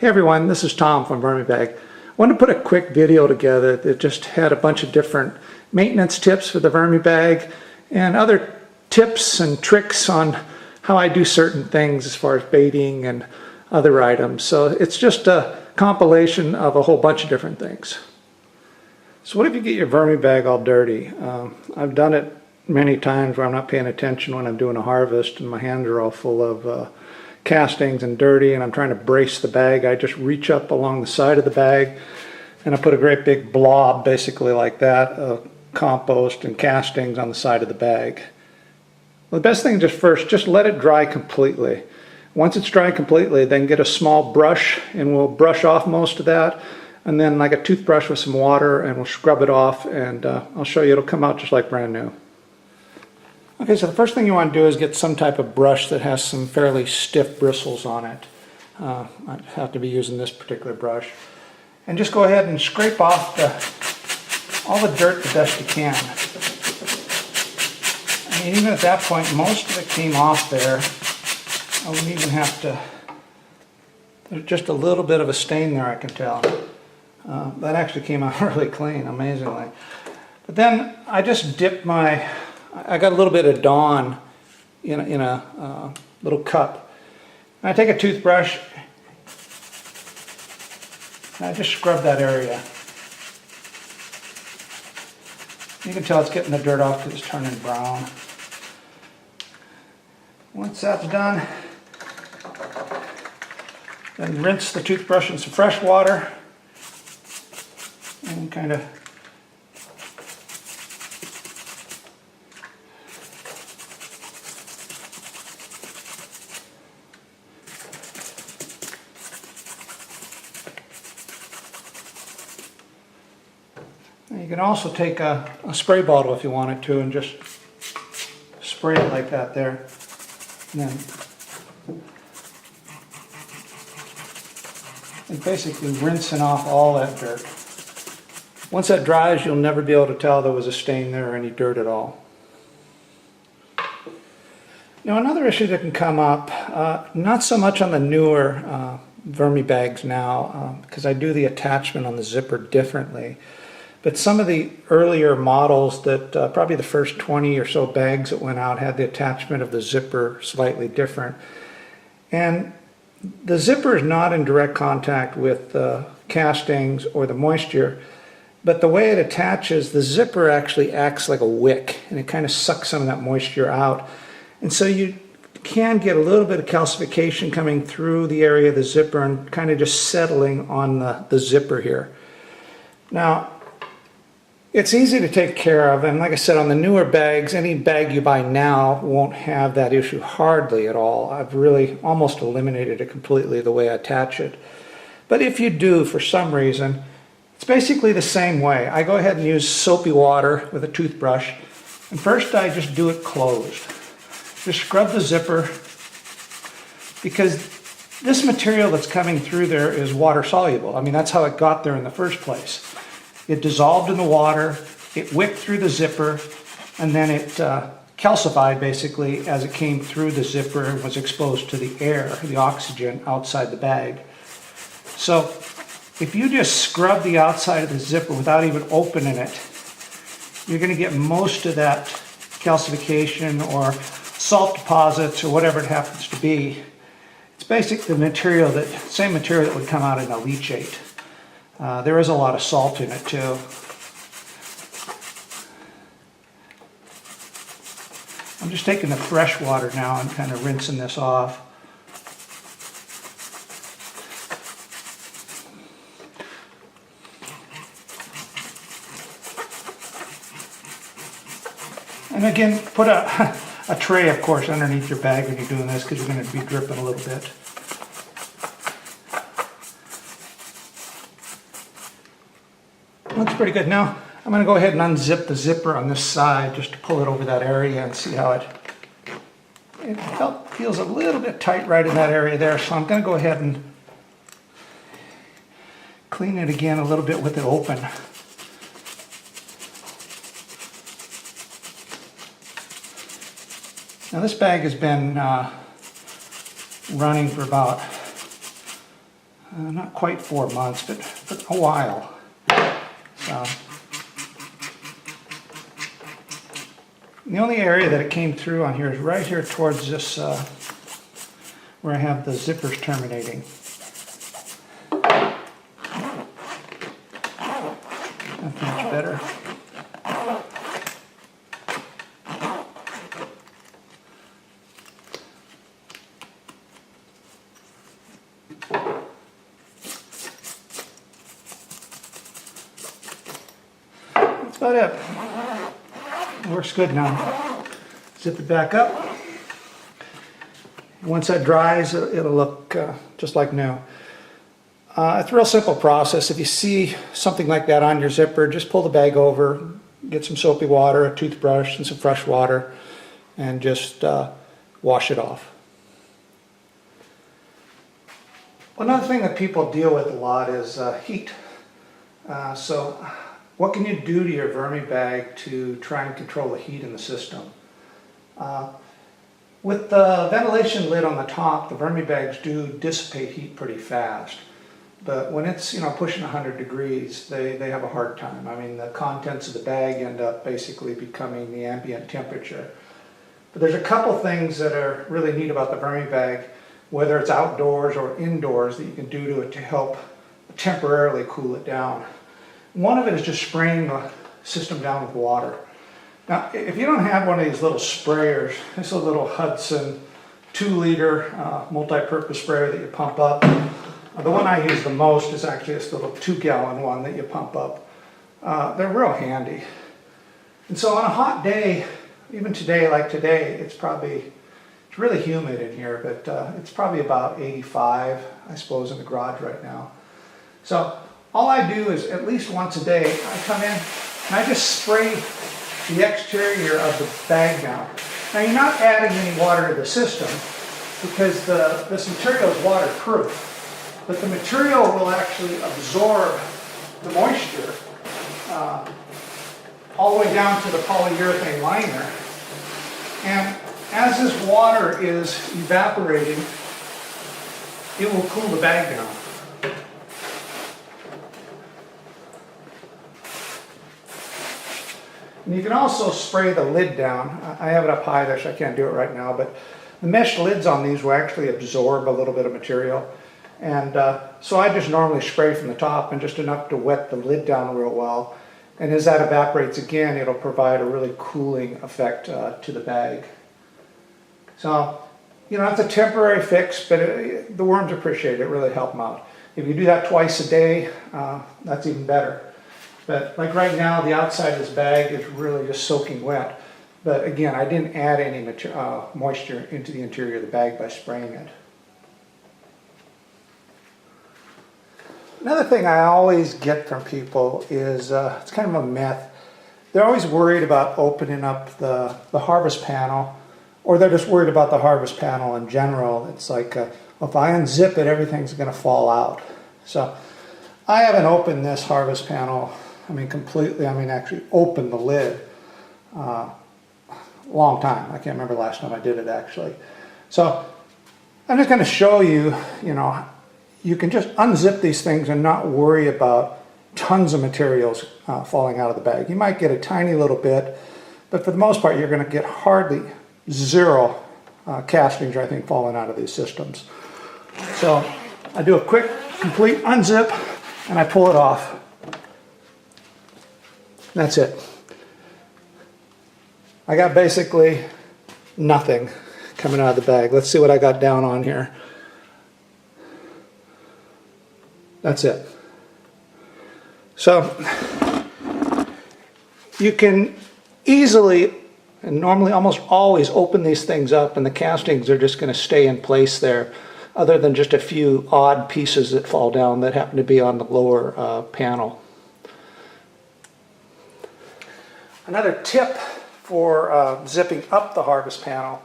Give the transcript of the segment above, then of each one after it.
Hey everyone, this is Tom from VermiBag. I wanted to put a quick video together that just had a bunch of different maintenance tips for the VermiBag and other tips and tricks on how I do certain things as far as baiting and other items. So it's just a compilation of a whole bunch of different things. So what if you get your VermiBag all dirty? I've done it many times where I'm not paying attention when I'm doing a harvest and my hands are all full of castings and dirty and I'm trying to brace the bag. I just reach up along the side of the bag and I put a great big blob basically like that of compost and castings on the side of the bag. Well, the best thing just let it dry completely. Once it's dry completely, then get a small brush and we'll brush off most of that, and then like a toothbrush with some water and we'll scrub it off, and I'll show you, it'll come out just like brand new. Okay, so the first thing you want to do is get some type of brush that has some fairly stiff bristles on it. I'd have to be using this particular brush. And just go ahead and scrape off all the dirt the best you can. I mean, even at that point, most of it came off there. I wouldn't even have to, there's just a little bit of a stain there, I can tell. That actually came out really clean, amazingly. But then I just dipped I got a little bit of Dawn in a little cup. And I take a toothbrush and I just scrub that area. You can tell it's getting the dirt off because it's turning brown. Once that's done, then rinse the toothbrush in some fresh water and kind of you can also take a spray bottle if you wanted to and just spray it like that there. And basically rinsing off all that dirt. Once that dries, you'll never be able to tell there was a stain there or any dirt at all. Now another issue that can come up, not so much on the newer VermiBags now, because I do the attachment on the zipper differently. But some of the earlier models that probably the first 20 or so bags that went out had the attachment of the zipper slightly different. And the zipper is not in direct contact with the castings or the moisture, but the way it attaches, the zipper actually acts like a wick and it kind of sucks some of that moisture out. And so you can get a little bit of calcification coming through the area of the zipper and kind of just settling on the zipper here. Now, it's easy to take care of, and like I said, on the newer bags, any bag you buy now won't have that issue hardly at all. I've really almost eliminated it completely the way I attach it. But if you do, for some reason, it's basically the same way. I go ahead and use soapy water with a toothbrush, and first I just do it closed. Just scrub the zipper, because this material that's coming through there is water soluble. I mean, that's how it got there in the first place. It dissolved in the water, it wicked through the zipper, and then it calcified basically as it came through the zipper and was exposed to the air, the oxygen outside the bag. So if you just scrub the outside of the zipper without even opening it, you're going to get most of that calcification or salt deposits or whatever it happens to be. It's basically the material same material that would come out in a leachate. There is a lot of salt in it too. I'm just taking the fresh water now and kind of rinsing this off. And again, put a tray, of course, underneath your bag when you're doing this, because you're going to be dripping a little bit. Looks pretty good. Now I'm going to go ahead and unzip the zipper on this side just to pull it over that area and see how it feels a little bit tight right in that area there. So I'm going to go ahead and clean it again a little bit with it open. Now this bag has been running for about not quite 4 months, but for a while. So, the only area that it came through on here is right here towards this, where I have the zippers terminating. That's much better. That's about it. Works good now. Zip it back up. Once that dries, it'll look just like new. It's a real simple process. If you see something like that on your zipper, just pull the bag over, get some soapy water, a toothbrush, and some fresh water, and just wash it off. Another thing that people deal with a lot is heat. So what can you do to your VermiBag to try and control the heat in the system? With the ventilation lid on the top, the VermiBags do dissipate heat pretty fast. But when it's pushing 100 degrees, they have a hard time. I mean, the contents of the bag end up basically becoming the ambient temperature. But there's a couple things that are really neat about the VermiBag, whether it's outdoors or indoors, that you can do to it to help temporarily cool it down. One of it is just spraying the system down with water. Now, if you don't have one of these little sprayers, this is a little Hudson 2-liter multi-purpose sprayer that you pump up. The one I use the most is actually this little 2-gallon one that you pump up. They're real handy. And so on a hot day, even today, like today, it's really humid in here, but it's probably about 85, I suppose, in the garage right now. So all I do is at least once a day, I come in and I just spray the exterior of the bag down. Now you're not adding any water to the system because this material is waterproof. But the material will actually absorb the moisture all the way down to the polyurethane liner. And as this water is evaporating, it will cool the bag down. And you can also spray the lid down. I have it up high there, so I can't do it right now, but the mesh lids on these will actually absorb a little bit of material. And so I just normally spray from the top and just enough to wet the lid down real well. And as that evaporates again, it'll provide a really cooling effect to the bag. So, it's a temporary fix, but the worms appreciate it. It really helps them out. If you do that twice a day, that's even better. But like right now, the outside of this bag is really just soaking wet. But again, I didn't add any moisture into the interior of the bag by spraying it. Another thing I always get from people is, it's kind of a myth. They're always worried about opening up the harvest panel, or they're just worried about the harvest panel in general. It's like, if I unzip it, everything's going to fall out. So I haven't opened this harvest panel, completely, actually opened the lid long time. I can't remember the last time I did it actually. So I'm just going to show you, you can just unzip these things and not worry about tons of materials falling out of the bag. You might get a tiny little bit, but for the most part, you're going to get hardly zero castings, I think, falling out of these systems. So I do a quick, complete unzip, and I pull it off. That's it. I got basically nothing coming out of the bag. Let's see what I got down on here. That's it. So you can easily, and normally almost always, open these things up and the castings are just going to stay in place there, other than just a few odd pieces that fall down that happen to be on the lower panel. Another tip for zipping up the harvest panel,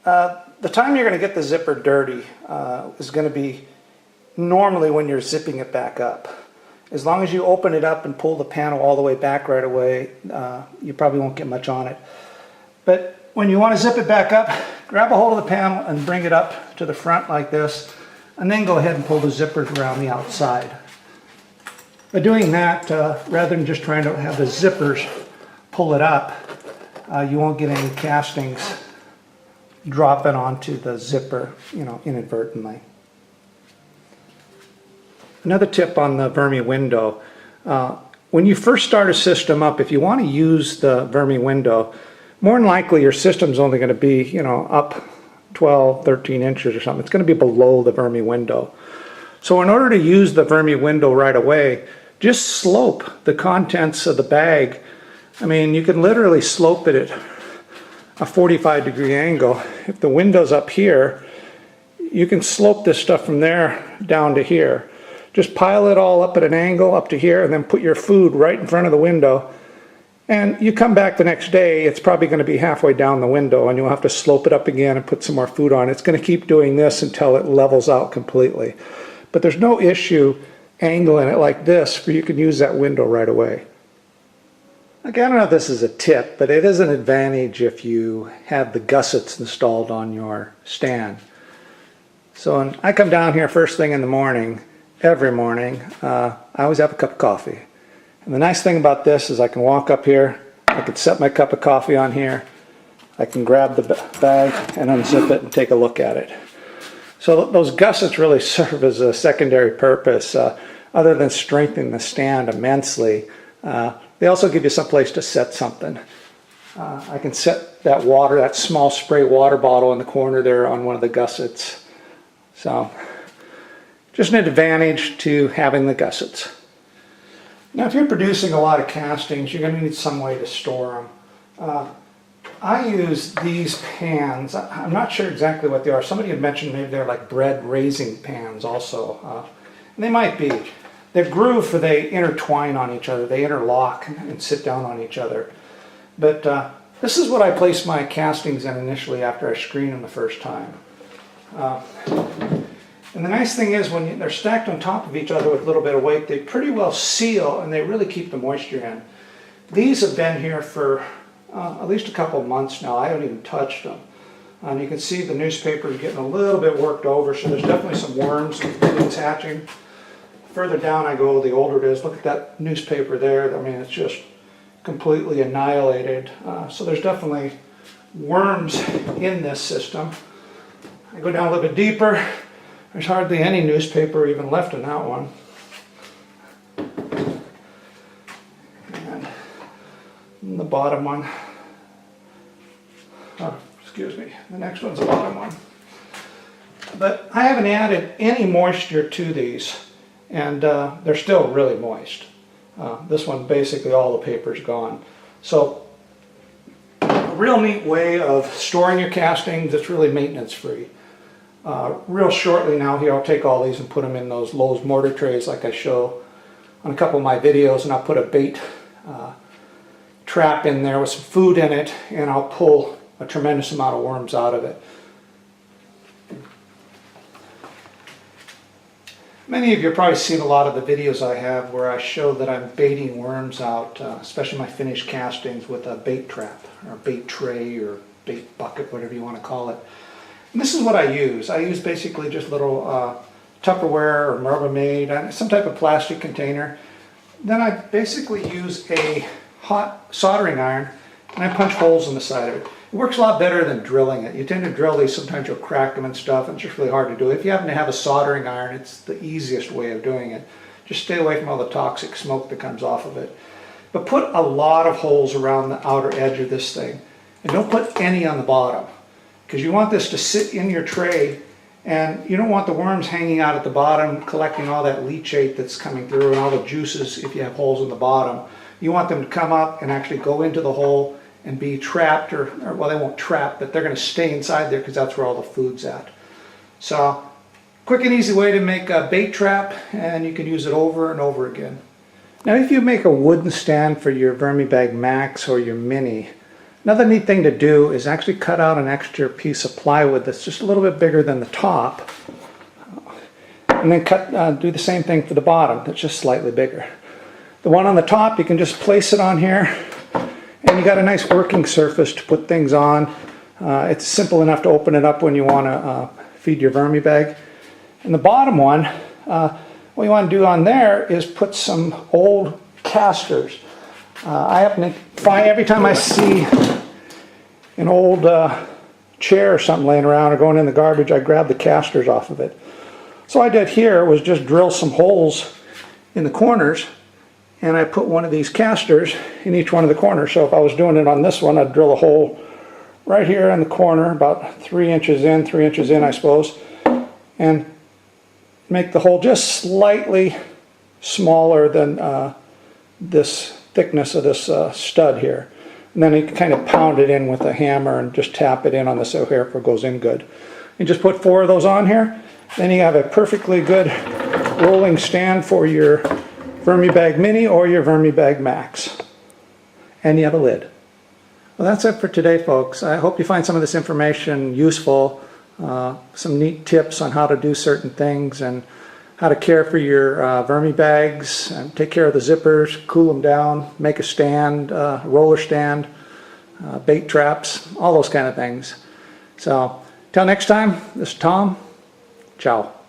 the time you're going to get the zipper dirty is going to be normally when you're zipping it back up. As long as you open it up and pull the panel all the way back right away, you probably won't get much on it. But when you want to zip it back up, grab a hold of the panel and bring it up to the front like this. and then go ahead and pull the zippers around the outside. By doing that, rather than just trying to have the zippers pull it up, you won't get any castings dropping onto the zipper, inadvertently. Another tip on the Vermi window, when you first start a system up, if you want to use the Vermi window, more than likely your system's only going to be, up 12, 13 inches or something. It's going to be below the Vermi window. So in order to use the Vermi window right away, just slope the contents of the bag. I mean, you can literally slope it at a 45-degree angle. If the window's up here, you can slope this stuff from there down to here. Just pile it all up at an angle up to here and then put your food right in front of the window. And you come back the next day, it's probably going to be halfway down the window and you'll have to slope it up again and put some more food on. It's going to keep doing this until it levels out completely. But there's no issue angling it like this where you can use that window right away. Again, I don't know if this is a tip, but it is an advantage if you have the gussets installed on your stand. So when I come down here first thing in the morning, every morning, I always have a cup of coffee. And the nice thing about this is I can walk up here, I can set my cup of coffee on here, I can grab the bag and unzip it and take a look at it. So those gussets really serve as a secondary purpose. Other than strengthening the stand immensely, they also give you some place to set something. I can set that small spray water bottle in the corner there on one of the gussets. So just an advantage to having the gussets. Now if you're producing a lot of castings, you're going to need some way to store them. I use these pans. I'm not sure exactly what they are. Somebody had mentioned maybe they're like bread raising pans also. And they might be. They're grooved for they intertwine on each other. They interlock and sit down on each other. But this is what I place my castings in initially after I screen them the first time. And the nice thing is when they're stacked on top of each other with a little bit of weight, they pretty well seal and they really keep the moisture in. These have been here for at least a couple of months now. I haven't even touched them. And you can see the newspaper is getting a little bit worked over, so there's definitely some worms attaching. Further down I go, the older it is. Look at that newspaper there. I mean, it's just completely annihilated. So there's definitely worms in this system. I go down a little bit deeper. There's hardly any newspaper even left in that one. And the bottom one. Oh, excuse me. The next one's the bottom one. But I haven't added any moisture to these, and they're still really moist. This one, basically all the paper's gone. So a real neat way of storing your castings that's really maintenance free. Real shortly now here, I'll take all these and put them in those Lowe's mortar trays like I show on a couple of my videos, and I'll put a bait trap in there with some food in it, and I'll pull a tremendous amount of worms out of it. Many of you have probably seen a lot of the videos I have where I show that I'm baiting worms out, especially my finished castings, with a bait trap or bait tray or bait bucket, whatever you want to call it. And this is what I use. I use basically just little Tupperware or Rubbermaid, some type of plastic container. Then I basically use a hot soldering iron and I punch holes in the side of it. It works a lot better than drilling it. You tend to drill these, sometimes you'll crack them and stuff, and it's just really hard to do. If you happen to have a soldering iron, it's the easiest way of doing it. Just stay away from all the toxic smoke that comes off of it. But put a lot of holes around the outer edge of this thing. And don't put any on the bottom, because you want this to sit in your tray, and you don't want the worms hanging out at the bottom collecting all that leachate that's coming through and all the juices if you have holes in the bottom. You want them to come up and actually go into the hole and be trapped, or well, they won't trap, but they're going to stay inside there because that's where all the food's at. So, quick and easy way to make a bait trap, and you can use it over and over again. Now if you make a wooden stand for your VermiBag Max or your Mini, another neat thing to do is actually cut out an extra piece of plywood that's just a little bit bigger than the top, and then do the same thing for the bottom that's just slightly bigger. The one on the top, you can just place it on here, and you got a nice working surface to put things on. It's simple enough to open it up when you want to feed your VermiBag. And the bottom one, what you want to do on there is put some old casters. I happen to find every time I see an old chair or something laying around or going in the garbage, I grab the casters off of it. So what I did here was just drill some holes in the corners, and I put one of these casters in each one of the corners. So if I was doing it on this one, I'd drill a hole right here in the corner, about 3 inches in I suppose, and make the hole just slightly smaller than this thickness of this stud here. And then you can kind of pound it in with a hammer and just tap it in on this so here it goes in good. You just put 4 of those on here, then you have a perfectly good rolling stand for your VermiBag Mini or your VermiBag Max. And you have a lid. Well, that's it for today, folks. I hope you find some of this information useful, some neat tips on how to do certain things and how to care for your VermiBags and take care of the zippers, cool them down, make a stand, roller stand, bait traps, all those kind of things. So, till next time, this is Tom. Ciao.